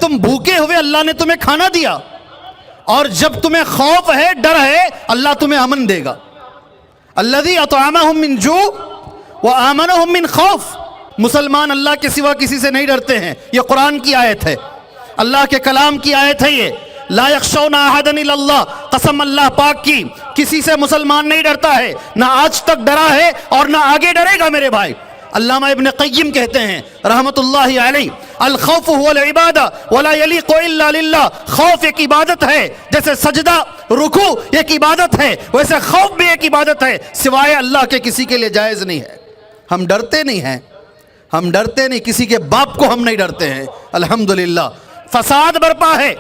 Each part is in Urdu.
تم بھوکے ہوئے اللہ نے تمہیں کھانا دیا، اور جب تمہیں خوف ہے، ڈر ہے، اللہ تمہیں امن دے گا۔ الذی اطعمہم من جوع وآمنہم من خوف۔ مسلمان اللہ کے سوا کسی سے نہیں ڈرتے ہیں، یہ قرآن کی آیت ہے، اللہ کے کلام کی آیت ہے یہ۔ لا یخشون احدا الا اللہ، قسم اللہ پاک کی، کسی سے مسلمان نہیں ڈرتا ہے، نہ آج تک ڈرا ہے اور نہ آگے ڈرے گا میرے بھائی۔ علامہ ابن قیم کہتے ہیں رحمت اللہ علیہ، الخوف هو العبادہ ولا یلیق الا للہ۔ خوف ایک عبادت ہے، جیسے سجدہ رکوع ایک عبادت ہے، ویسے خوف بھی ایک عبادت ہے، سوائے اللہ کے کسی کے لیے جائز نہیں ہے۔ ہم ڈرتے نہیں ہیں، ہم ڈرتے نہیں، کسی کے باپ کو ہم نہیں ڈرتے ہیں الحمدللہ۔ فساد برپا ہے،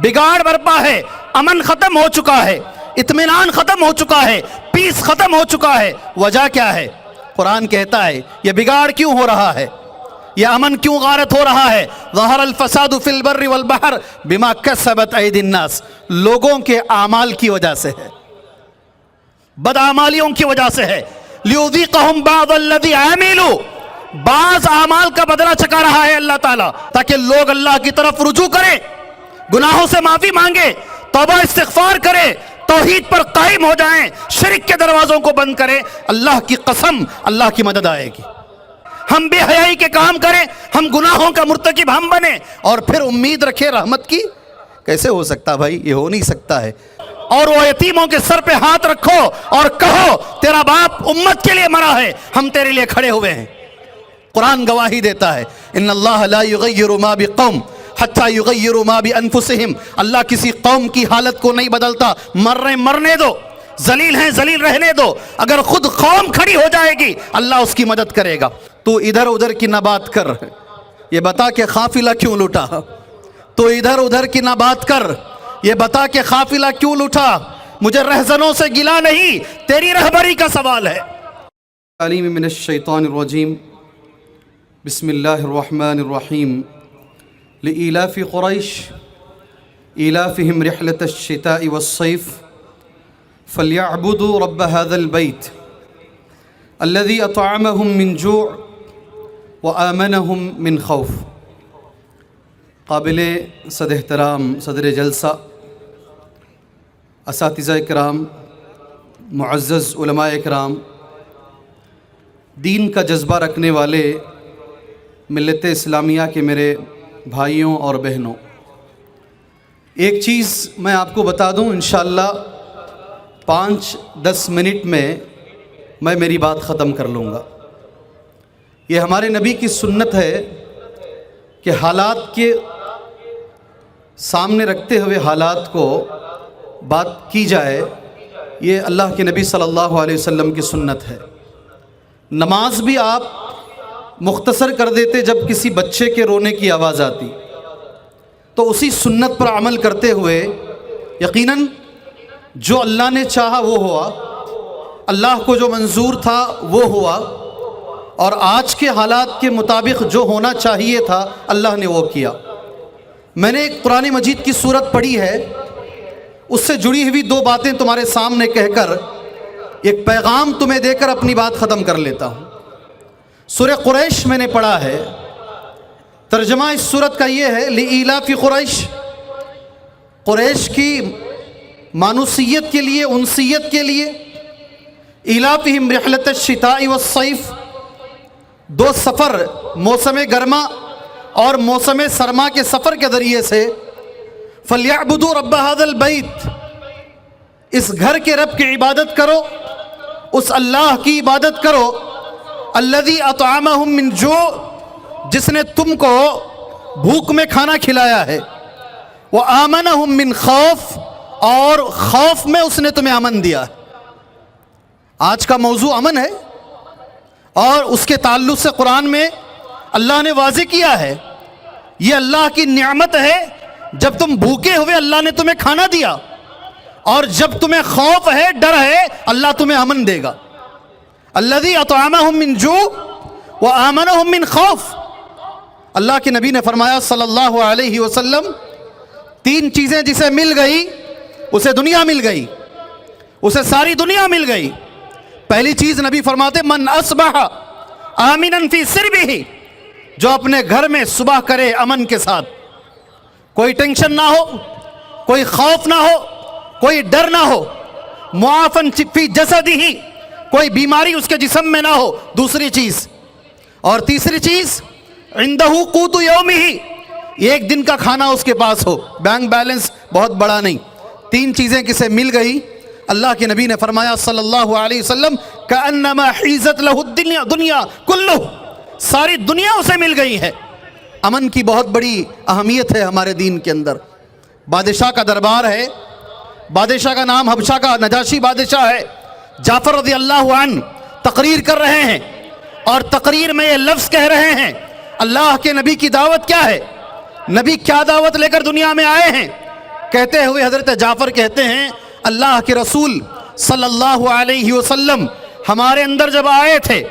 بگاڑ برپا ہے، امن ختم ہو چکا ہے، اطمینان ختم ہو چکا ہے، پیس ختم ہو چکا ہے۔ وجہ کیا ہے؟ قرآن کہتا ہے یہ بگاڑ کیوں ہو رہا ہے، یہ امن کیوں غارت ہو رہا ہے؟ ظہر الفساد فی البر والبحر بما کسبت ایدی الناس، لوگوں کے اعمال کی وجہ سے ہے، بدعمالیوں کی وجہ سے ہے۔ لیذیقہم بعض الذی عملوا، بعض اعمال کا بدلہ چکا رہا ہے اللہ تعالیٰ، تاکہ لوگ اللہ کی طرف رجوع کریں، گناہوں سے معافی مانگے، توبہ استغفار کرے، توحید پر قائم ہو جائیں، شرک کے دروازوں کو بند کریں۔ اللہ کی قسم اللہ کی مدد آئے گی۔ ہم بے حیائی کے کام کریں، ہم گناہوں کا مرتکب ہم بنیں، اور پھر امید رکھیں رحمت کی؟ کیسے ہو سکتا بھائی؟ یہ ہو نہیں سکتا ہے۔ اور وہ یتیموں کے سر پہ ہاتھ رکھو اور کہو تیرا باپ امت کے لیے مرا ہے، ہم تیرے لیے کھڑے ہوئے ہیں۔ قرآن گواہی دیتا ہے ان اللہ لا یغیر ما بقوم حتی یغیروا ما بانفسہم، اللہ کسی قوم کی حالت کو نہیں بدلتا، مرنے دو، ذلیل ہیں ذلیل رہنے دو، اگر خود قوم کھڑی ہو جائے گی اللہ اس کی مدد کرے گا۔ تو ادھر ادھر کی نہ بات کر، یہ بتا کہ قافلہ کیوں لوٹا؟ تو ادھر ادھر کی نہ بات کر، یہ بتا کہ قافلہ کیوں لوٹا؟ مجھے رہزنوں سے گلا نہیں، تیری رہبری کا سوال ہے۔ تعلیم من الشیطان الرجیم، بسم اللہ الرحمن الرحیم۔ لإلاف قریش إلافهم رحلة الشتاء والصيف فليعبدوا رب هذا البيت الذي أطعمهم من جوع وآمنهم من خوف۔ قابل صد احترام صدر جلسہ، اساتذہ کرام، معزز علماء کرام، دین کا جذبہ رکھنے والے ملت اسلامیہ کے میرے بھائیوں اور بہنوں، ایک چیز میں آپ کو بتا دوں، انشاءاللہ 5-10 منٹ میں میری بات ختم کر لوں گا۔ یہ ہمارے نبی کی سنت ہے کہ حالات کے سامنے رکھتے ہوئے حالات کو بات کی جائے، یہ اللہ کے نبی صلی اللہ علیہ وسلم کی سنت ہے۔ نماز بھی آپ مختصر کر دیتے جب کسی بچے کے رونے کی آواز آتی، تو اسی سنت پر عمل کرتے ہوئے یقیناً جو اللہ نے چاہا وہ ہوا، اللہ کو جو منظور تھا وہ ہوا، اور آج کے حالات کے مطابق جو ہونا چاہیے تھا اللہ نے وہ کیا۔ میں نے ایک قرآن مجید کی سورت پڑھی ہے، اس سے جڑی ہوئی 2 باتیں تمہارے سامنے کہہ کر ایک پیغام تمہیں دے کر اپنی بات ختم کر لیتا ہوں۔ سورہ قریش میں نے پڑھا ہے، ترجمہ اس سورت کا یہ ہے لإلاف قریش، قریش کی مانوسیت کے لیے، انسیت کے لیے، إلافہم رحلة الشتاء والصيف، 2 سفر، موسم گرما اور موسم سرما کے سفر کے ذریعے سے، فَلْيَعْبُدُوا رَبَّ هَذَا الْبَيْتِ، اس گھر کے رب کی عبادت کرو، اس اللہ کی عبادت کرو، الذی اطعمہم من جوع، جس نے تم کو بھوک میں کھانا کھلایا ہے، وآمنہم من خوف، اور خوف میں اس نے تمہیں امن دیا ہے۔ آج کا موضوع امن ہے، اور اس کے تعلق سے قرآن میں اللہ نے واضح کیا ہے، یہ اللہ کی نعمت ہے، جب تم بھوکے ہوئے اللہ نے تمہیں کھانا دیا، اور جب تمہیں خوف ہے، ڈر ہے، اللہ تمہیں امن دے گا۔ الذی اطعمہم من جوع وآمنہم من خوف۔ اللہ کے نبی نے فرمایا صلی اللہ علیہ وسلم، 3 چیزیں جسے مل گئی اسے دنیا مل گئی، اسے ساری دنیا مل گئی۔ پہلی چیز نبی فرماتے من اصبح آمنا فی سربہ، جو اپنے گھر میں صبح کرے امن کے ساتھ، کوئی ٹینشن نہ ہو، کوئی خوف نہ ہو، کوئی ڈر نہ ہو، معافن فی جسدہ، کوئی بیماری اس کے جسم میں نہ ہو، دوسری چیز. اور تیسری چیز عندہ قوت یومہ، ایک دن کا کھانا اس کے پاس ہو، بینک بیلنس بہت بڑا نہیں. تین چیزیں کسے مل گئی؟ اللہ کے نبی نے فرمایا صلی اللہ علیہ وسلم کأنما حیزت لہ الدنیا، دنیا کلہ، ساری دنیا اسے مل گئی ہے. امن کی بہت بڑی اہمیت ہے ہمارے دین کے اندر. بادشاہ کا دربار ہے، بادشاہ کا نام حبشہ کا نجاشی بادشاہ ہے. جعفر رضی اللہ عنہ تقریر کر رہے ہیں اور تقریر میں یہ لفظ کہہ رہے ہیں، اللہ کے نبی کی دعوت کیا ہے، نبی کیا دعوت لے کر دنیا میں آئے ہیں. کہتے ہوئے حضرت جعفر کہتے ہیں اللہ کے رسول صلی اللہ علیہ وسلم ہمارے اندر جب آئے تھے،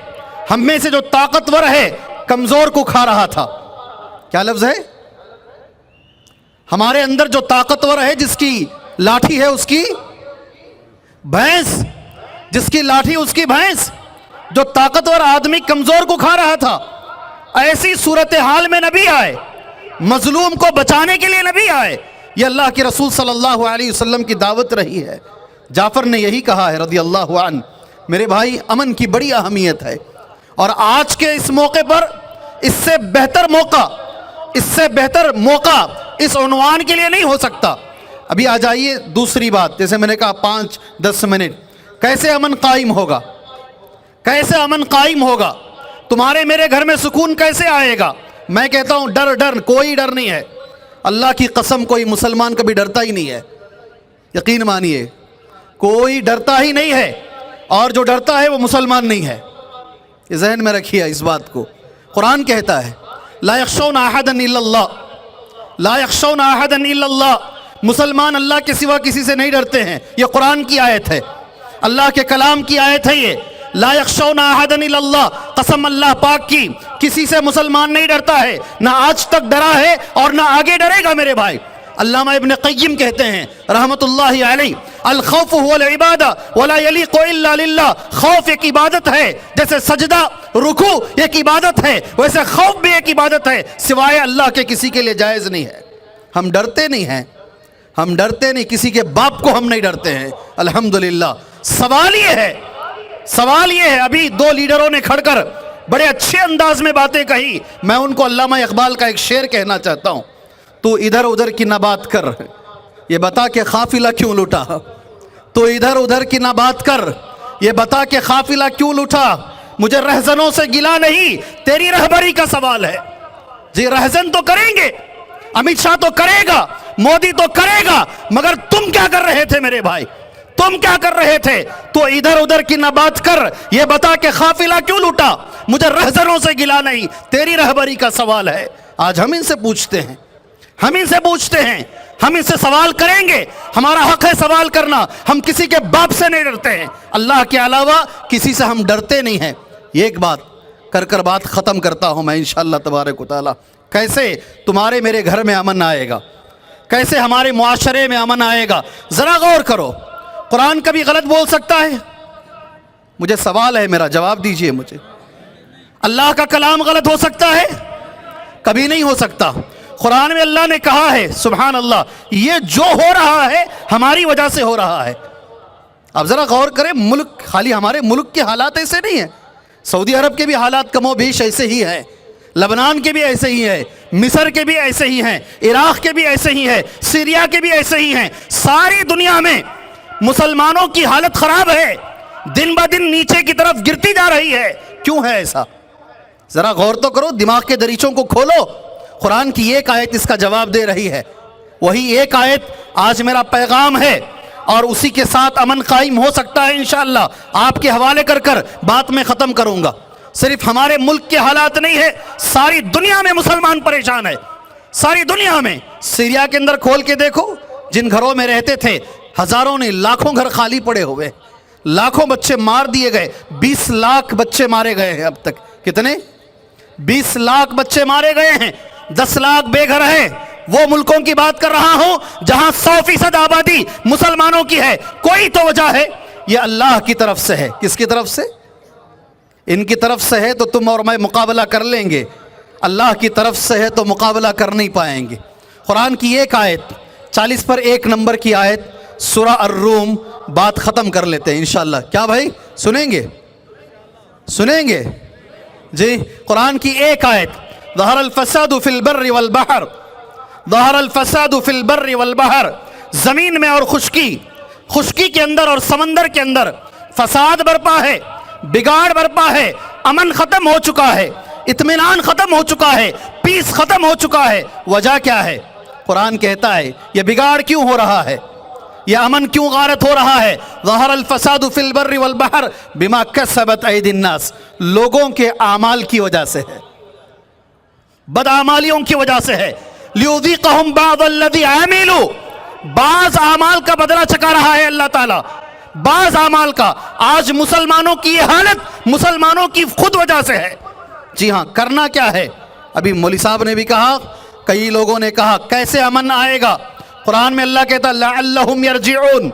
ہم میں سے جو طاقتور ہے کمزور کو کھا رہا تھا. کیا لفظ ہے؟ ہمارے اندر جو طاقتور ہے، جس کی لاٹھی ہے اس کی بھینس، جس کی لاٹھی اس کی بھینس، جو طاقتور آدمی کمزور کو کھا رہا تھا. ایسی صورتحال میں نبی آئے، مظلوم کو بچانے کے لیے نبی آئے. یہ اللہ کے رسول صلی اللہ علیہ وسلم کی دعوت رہی ہے. جعفر نے یہی کہا ہے رضی اللہ عنہ. میرے بھائی، امن کی بڑی اہمیت ہے، اور آج کے اس موقع پر اس سے بہتر موقع اس عنوان کے لیے نہیں ہو سکتا. ابھی آ جائیے دوسری بات، جیسے میں نے کہا 5-10 منٹ. کیسے امن قائم ہوگا؟ کیسے امن قائم ہوگا؟ تمہارے میرے گھر میں سکون کیسے آئے گا؟ میں کہتا ہوں ڈر کوئی ڈر نہیں ہے. اللہ کی قسم کوئی مسلمان کبھی ڈرتا ہی نہیں ہے. یقین مانیے، کوئی ڈرتا ہی نہیں ہے، اور جو ڈرتا ہے وہ مسلمان نہیں ہے. یہ ذہن میں رکھیے اس بات کو. قرآن کہتا ہے لا یخشون احدا الا اللہ، لا یخشون احدا الا اللہ. مسلمان اللہ کے سوا کسی سے نہیں ڈرتے ہیں. یہ قرآن کی آیت ہے، اللہ کے کلام کی آیت ہے. یہ لا یخشون احدا الا اللہ، قسم اللہ پاک کی، کسی سے مسلمان نہیں ڈرتا ہے، نہ آج تک ڈرا ہے اور نہ آگے ڈرے گا. میرے بھائی، علامہ ابن قیم کہتے ہیں رحمت اللہ علیہ، الخوف هو العبادہ ولا یلیق الا للہ. خوف ایک عبادت ہے، جیسے سجدہ رکوع ایک عبادت ہے، ویسے خوف بھی ایک عبادت ہے، سوائے اللہ کے کسی کے لیے جائز نہیں ہے. ہم ڈرتے نہیں ہیں، ہم ڈرتے نہیں، کسی کے باپ کو ہم نہیں ڈرتے ہیں الحمدللہ. سوال یہ ہے ابھی 2 لیڈروں نے کھڑ کر بڑے اچھے انداز میں باتیں کہی. میں ان کو علامہ اقبال کا ایک شعر کہنا چاہتا ہوں. تو ادھر ادھر کی نہ بات کر، یہ بتا کہ قافلہ کیوں لوٹا. تو ادھر ادھر کی نہ بات کر، یہ بتا کہ قافلہ کیوں لوٹا. مجھے رہزنوں سے گلا نہیں، تیری رہبری کا سوال ہے. جی رہزن تو کریں گے، امت شاہ تو کرے گا، مودی تو کرے گا، مگر تم کیا کر رہے تھے میرے بھائی؟ تم کیا کر رہے تھے؟ تو ادھر ادھر کی نہ بات کر، یہ بتا کہ قافلہ کیوں لوٹا. مجھے رہزنوں سے گلا نہیں، تیری رہبری کا سوال ہے. آج ہم ان سے پوچھتے ہیں، ہم ان سے سوال کریں گے. ہمارا حق ہے سوال کرنا. ہم کسی کے باپ سے نہیں ڈرتے ہیں، اللہ کے علاوہ کسی سے ہم ڈرتے نہیں ہیں. یہ ایک بات کر بات ختم کرتا ہوں میں انشاءاللہ تبارک و تعالی. کیسے تمہارے میرے گھر میں امن آئے گا، کیسے ہمارے معاشرے میں امن آئے گا؟ ذرا غور کرو. قرآن کبھی غلط بول سکتا ہے؟ مجھے سوال ہے، میرا جواب دیجئے مجھے. اللہ کا کلام غلط ہو سکتا ہے؟ کبھی نہیں ہو سکتا. قرآن میں اللہ نے کہا ہے سبحان اللہ، یہ جو ہو رہا ہے ہماری وجہ سے ہو رہا ہے. اب ذرا غور کریں، ملک خالی ہمارے ملک کے حالات ایسے نہیں ہیں. سعودی عرب کے بھی حالات کم و بیش ایسے ہی ہیں، لبنان کے بھی ایسے ہی ہیں، مصر کے بھی ایسے ہی ہیں، عراق کے بھی ایسے ہی ہیں، سیریا کے بھی ایسے ہی ہیں. ساری دنیا میں مسلمانوں کی حالت خراب ہے، دن بہ دن نیچے کی طرف گرتی جا رہی ہے. کیوں ہے ایسا؟ ذرا غور تو کرو، دماغ کے دریچوں کو کھولو. قرآن کی ایک آیت اس کا جواب دے رہی ہے. وہی ایک آیت آج میرا پیغام ہے، اور اسی کے ساتھ امن قائم ہو سکتا ہے انشاءاللہ. آپ کے حوالے کر بات میں ختم کروں گا. صرف ہمارے ملک کے حالات نہیں ہے، ساری دنیا میں مسلمان پریشان ہے. ساری دنیا میں. سیریا کے اندر کھول کے دیکھو، جن گھروں میں رہتے تھے ہزاروں نہیں، لاکھوں گھر خالی پڑے ہوئے، لاکھوں بچے مار دیے گئے. 20 لاکھ بچے مارے گئے ہیں اب تک. کتنے؟ 20 لاکھ بچے مارے گئے ہیں. 10 لاکھ بے گھر ہیں. وہ ملکوں کی بات کر رہا ہوں جہاں 100% آبادی مسلمانوں کی ہے. کوئی تو وجہ ہے، یہ اللہ کی طرف سے ہے. کس کی طرف سے؟ ان کی طرف سے ہے تو تم اور میں مقابلہ کر لیں گے. اللہ کی طرف سے ہے تو مقابلہ کر نہیں پائیں گے. قرآن کی ایک آیت 40 پر 1 نمبر کی آیت سورہ الروم، بات ختم کر لیتے ہیں انشاءاللہ. کیا بھائی سنیں گے؟ سنیں گے جی؟ قرآن کی ایک آیت، ظہر الفساد فی البر والبحر، ظہر الفساد فی البر والبحر، زمین میں اور خشکی کے اندر اور سمندر کے اندر فساد برپا ہے، بگاڑ برپا ہے، امن ختم ہو چکا ہے، اطمینان ختم ہو چکا ہے، پیس ختم ہو چکا ہے. وجہ کیا ہے؟ قرآن کہتا ہے یہ بگاڑ کیوں ہو رہا ہے، یہ امن کیوں غارت ہو رہا ہے؟ ظہر الفساد فی البر والبحر بما کسبت ایدی الناس، لوگوں کے اعمال کی وجہ سے ہے، بدعمالیوں کی وجہ سے ہے. لیذیقہم بعض الذی عملوا، بعض اعمال کا بدلہ چکا رہا ہے اللہ تعالیٰ، بعض اعمال کا. آج مسلمانوں کی یہ حالت مسلمانوں کی خود وجہ سے ہے. جی ہاں، کرنا کیا ہے؟ ابھی مولوی صاحب نے بھی کہا، کئی لوگوں نے کہا کیسے امن آئے گا؟ قرآن میں اللہ کہتا لعلہم یرجعون،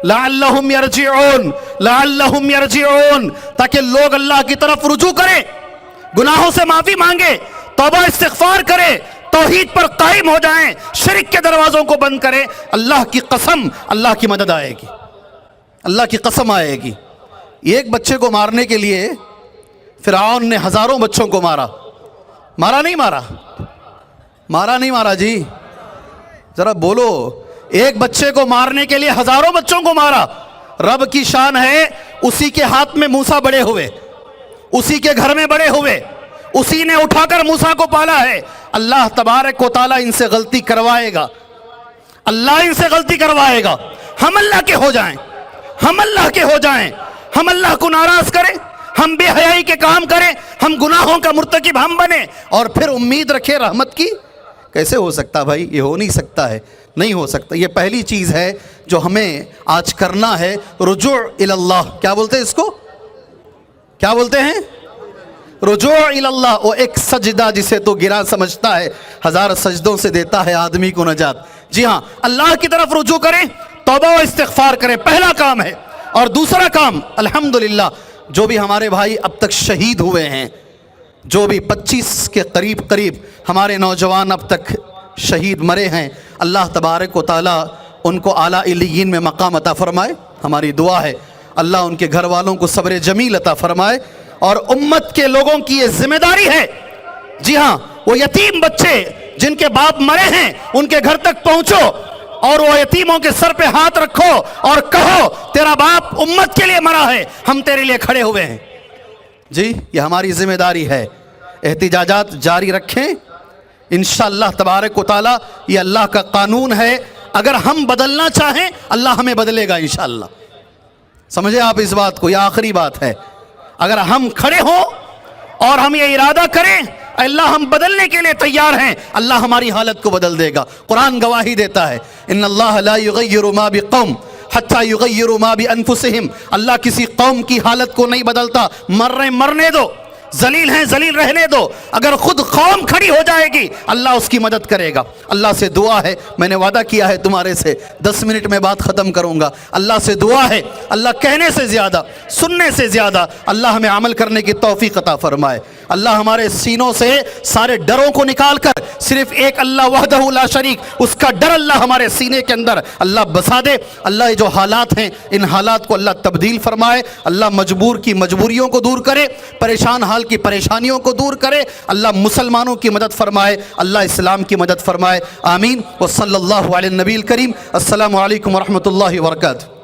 لعلہم یرجعون، لعلہم یرجعون، تاکہ لوگ اللہ کی طرف رجوع کریں، گناہوں سے معافی مانگے، توبہ استغفار کرے، توحید پر قائم ہو جائیں، شرک کے دروازوں کو بند کریں. اللہ کی قسم اللہ کی مدد آئے گی، اللہ کی قسم آئے گی. ایک بچے کو مارنے کے لیے فرعون نے ہزاروں بچوں کو مارا. مارا نہیں مارا؟ مارا نہیں مارا جی؟ ذرا بولو. ایک بچے کو مارنے کے لیے ہزاروں بچوں کو مارا. رب کی شان ہے، اسی کے ہاتھ میں موسیٰ بڑے ہوئے، اسی کے گھر میں بڑے ہوئے، اسی نے اٹھا کر موسیٰ کو پالا ہے. اللہ تبارک و تعالیٰ ان سے غلطی کروائے گا، اللہ ان سے غلطی کروائے گا. ہم اللہ کے ہو جائیں، ہم اللہ کے ہو جائیں، ہم اللہ کو ناراض کریں، ہم بے حیائی کے کام کریں، ہم گناہوں کا مرتکب ہم بنیں، اور پھر امید رکھیں رحمت کی. کیسے ہو سکتا بھائی؟ یہ ہو نہیں سکتا ہے، نہیں ہو سکتا. یہ پہلی چیز ہے جو ہمیں آج کرنا ہے، رجوع اللہ. کیا بولتے ہیں اس کو؟ کیا بولتے ہیں؟ رجوع اللہ. وہ ایک سجدہ جسے تو گرا سمجھتا ہے، 1000 سجدوں سے دیتا ہے آدمی کو نجات. جی ہاں، اللہ کی طرف رجوع کریں، توبہ و استغفار کریں، پہلا کام ہے. اور دوسرا کام، الحمدللہ جو بھی ہمارے بھائی اب تک شہید ہوئے ہیں، جو بھی 25 کے قریب ہمارے نوجوان اب تک شہید مرے ہیں، اللہ تبارک و تعالیٰ ان کو اعلیٰ علیین میں مقام عطا فرمائے. ہماری دعا ہے اللہ ان کے گھر والوں کو صبر جمیل عطا فرمائے. اور امت کے لوگوں کی یہ ذمہ داری ہے، جی ہاں، وہ یتیم بچے جن کے باپ مرے ہیں ان کے گھر تک پہنچو اور وہ یتیموں کے سر پہ ہاتھ رکھو اور کہو تیرا باپ امت کے لیے مرا ہے، ہم تیرے لیے کھڑے ہوئے ہیں. جی یہ ہماری ذمہ داری ہے. احتجاجات جاری رکھیں انشاءاللہ تبارک و تعالیٰ. یہ اللہ کا قانون ہے، اگر ہم بدلنا چاہیں اللہ ہمیں بدلے گا انشاءاللہ. سمجھے آپ اس بات کو؟ یہ آخری بات ہے. اگر ہم کھڑے ہوں اور ہم یہ ارادہ کریں اللہ ہم بدلنے کے لیے تیار ہیں، اللہ ہماری حالت کو بدل دے گا. قرآن گواہی دیتا ہے ان اللہ لا یغیر ما بقوم حتی یغیروا ما بانفسہم. اللہ کسی قوم کی حالت کو نہیں بدلتا. مرنے دو، ذلیل ہیں ذلیل رہنے دو. اگر خود قوم کھڑی ہو جائے گی اللہ اس کی مدد کرے گا. اللہ سے دعا ہے، میں نے وعدہ کیا ہے تمہارے سے 10 منٹ میں بات ختم کروں گا. اللہ سے دعا ہے اللہ کہنے سے زیادہ سننے سے زیادہ اللہ ہمیں عمل کرنے کی توفیق عطا فرمائے. اللہ ہمارے سینوں سے سارے ڈروں کو نکال کر صرف ایک اللہ وحدہ لا شریک، اس کا ڈر اللہ ہمارے سینے کے اندر اللہ بسا دے. اللہ یہ جو حالات ہیں ان حالات کو اللہ تبدیل فرمائے. اللہ مجبور کی مجبوریوں کو دور کرے، پریشان حال کی پریشانیوں کو دور کرے. اللہ مسلمانوں کی مدد فرمائے، اللہ اسلام کی مدد فرمائے. آمین. وصلی اللہ علی النبی الکریم. السلام علیکم ورحمۃ اللہ وبرکاتہ.